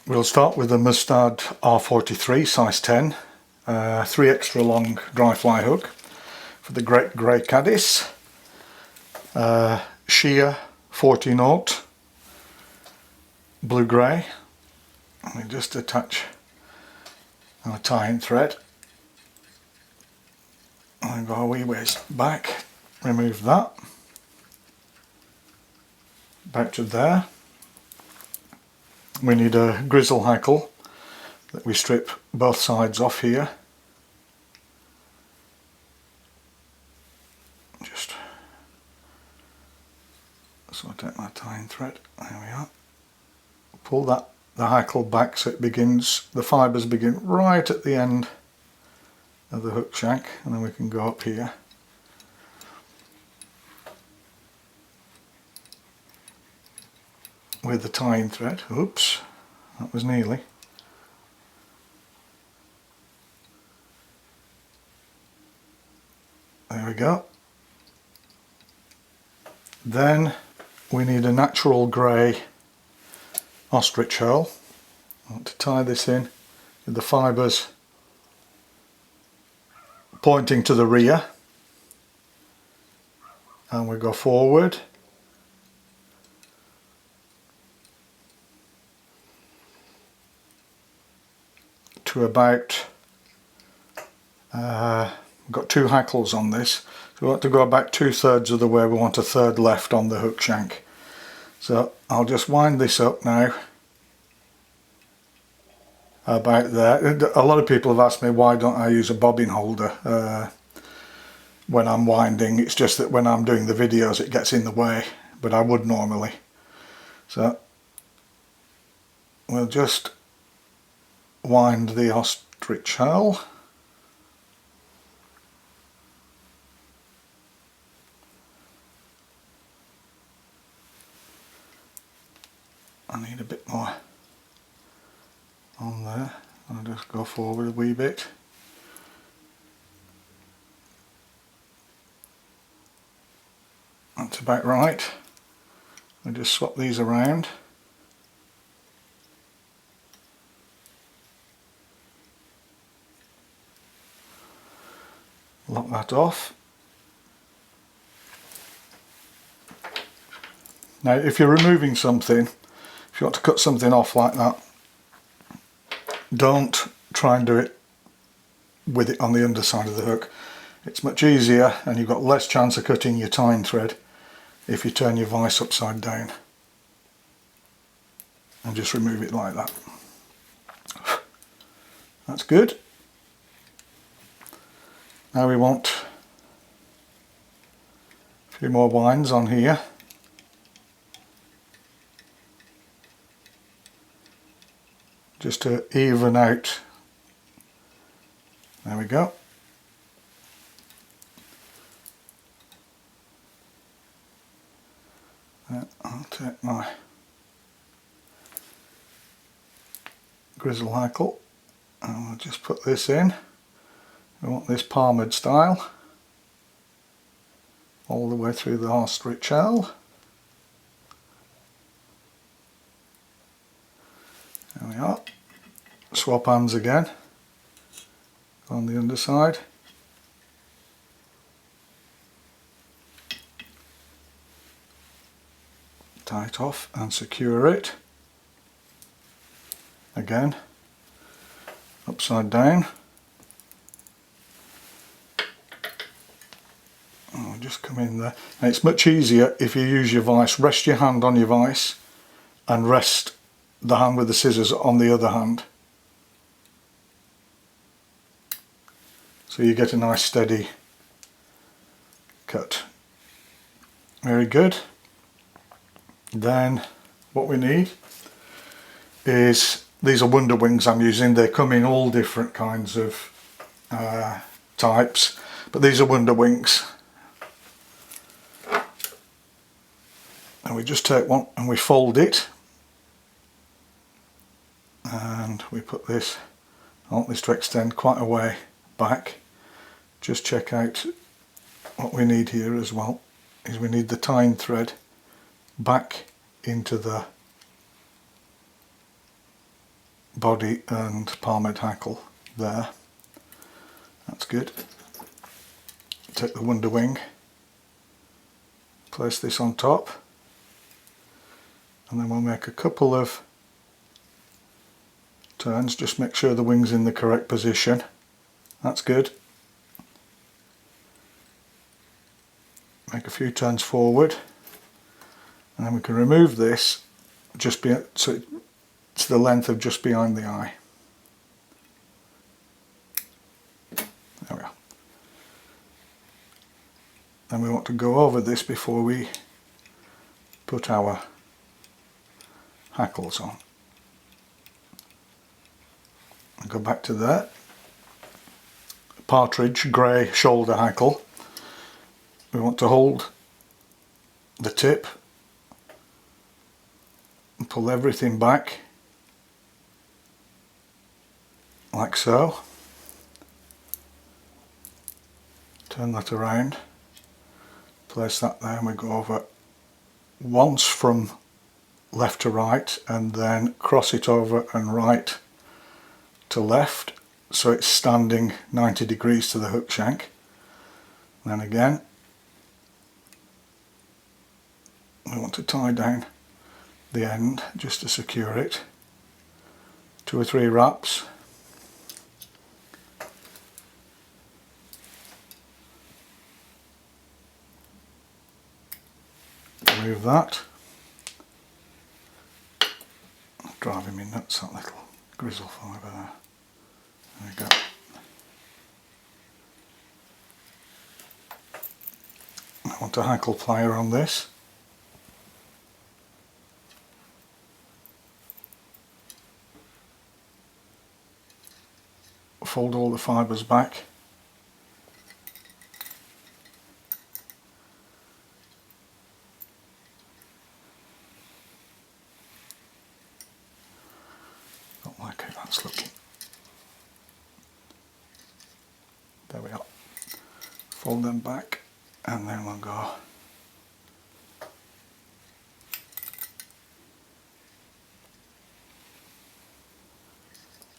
We'll start with the Mustad R43 size 10, 3 extra long dry fly hook for the Great Grey Caddis, sheer 40-0 blue grey. And we just attach our tying thread and go a wee ways back, remove that, back to there. We need a grizzle hackle that we strip both sides off here. Just so I take my tying thread, there we are. Pull the hackle back so it begins, the fibres begin right at the end of the hook shank, and then we can go up here. With the tying thread. Oops, that was nearly. There we go. Then we need a natural grey ostrich herl. I want to tie this in with the fibres pointing to the rear, and we go forward. To about, we've got 2 hackles on this, so we want to go about 2/3 of the way. We want 1/3 left on the hook shank. So I'll just wind this up now about there. A lot of people have asked me why don't I use a bobbin holder when I'm winding. It's just that when I'm doing the videos it gets in the way, but I would normally. So we'll just wind the ostrich herl. I need a bit more on there. I'll just go forward a wee bit. That's about right. I'll just swap these around. Lock that off. Now if you're removing something, if you want to cut something off like that, don't try and do it with it on the underside of the hook. It's much easier and you've got less chance of cutting your tying thread if you turn your vise upside down. And just remove it like that. That's good. Now we want a few more winds on here. Just to even out. There we go. I'll take my grizzle hackle and we'll just put this in. We want this palmed style all the way through the ostrich herl. There we are. Swap hands again on the underside. Tie it off and secure it. Again, upside down. I'll just come in there. And it's much easier if you use your vise. Rest your hand on your vise and rest the hand with the scissors on the other hand. So you get a nice steady cut. Very good. Then what we need is, these are Wonder Wings I'm using. They come in all different kinds of types, but these are Wonder Wings. And we just take one and we fold it, and we put this, I want this to extend quite a way back. Just check out what we need here as well, is we need the tying thread back into the body and palmette hackle there. That's good. Take the wonder wing, place this on top, and then we'll make a couple of turns. Just make sure the wing's in the correct position. That's good. Make a few turns forward, and then we can remove this just so it's the length of just behind the eye. There we are. Then we want to go over this before we put our hackles on. And go back to there. Partridge grey shoulder hackle. We want to hold the tip and pull everything back like so. Turn that around, place that there, and we go over once from left to right and then cross it over and right to left so it's standing 90 degrees to the hook shank. Then again we want to tie down the end just to secure it. 2 or 3 wraps. Remove that. Driving me nuts, that little grizzle fibre there. There we go. I want a hackle plier on this. Fold all the fibres back. Don't like how that's looking. There we are. Fold them back and then we'll go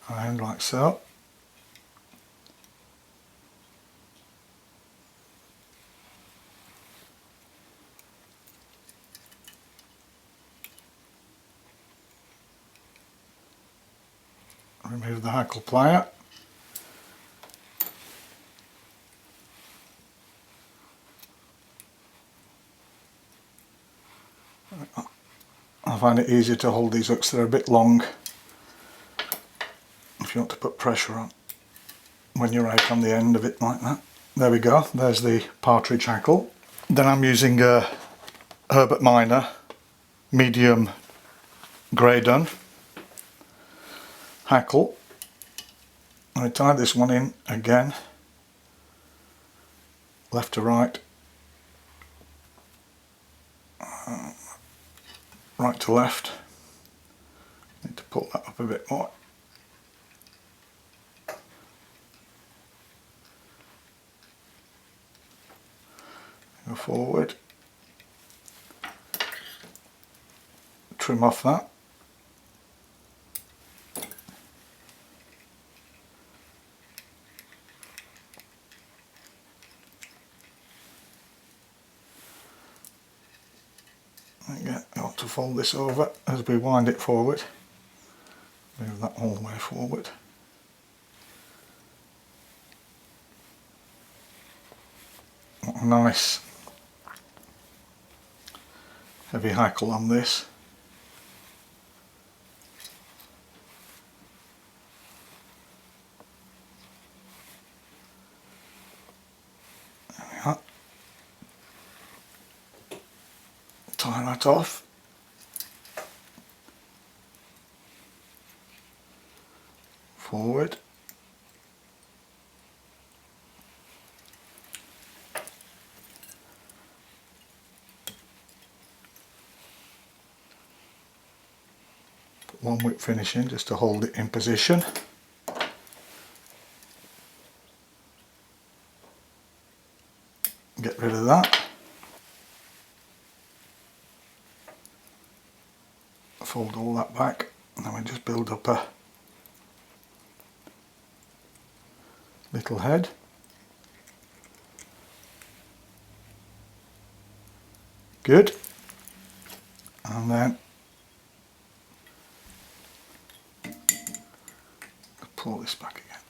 around like so. Remove the hackle plier. I find it easier to hold these hooks, they're a bit long if you want to put pressure on when you're out on the end of it like that. There we go, there's the partridge hackle. Then I'm using a Herbert Minor medium grey dun hackle. I tie this one in again, left to right, right to left. Need to pull that up a bit more. Go forward, trim off that. Again, I want to fold this over as we wind it forward. Move that all the way forward. What a nice heavy hackle on this. There we are. Tie that off. Forward. Put one whip finish in just to hold it in position. Get rid of that. Fold all that back, and then we just build up a little head. Good. And then pull this back again.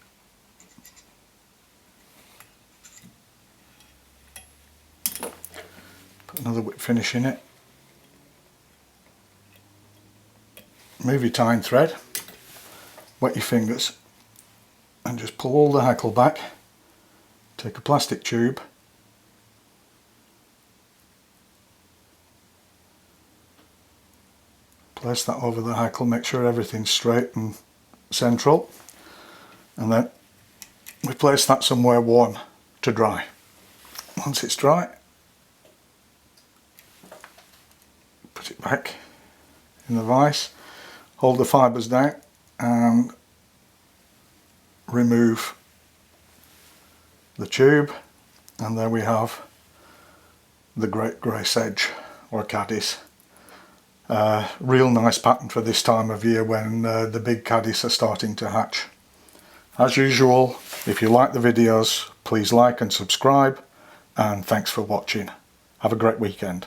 Put another whip finish in it. Move your tying thread, wet your fingers, and just pull all the hackle back. Take a plastic tube, place that over the hackle, make sure everything's straight and central, and then we place that somewhere warm to dry. Once it's dry, put it back in the vise, hold the fibres down and remove the tube, and there we have the RHEOS or caddis. Real nice pattern for this time of year when the big caddis are starting to hatch. As usual, if you like the videos, please like and subscribe, and thanks for watching. Have a great weekend.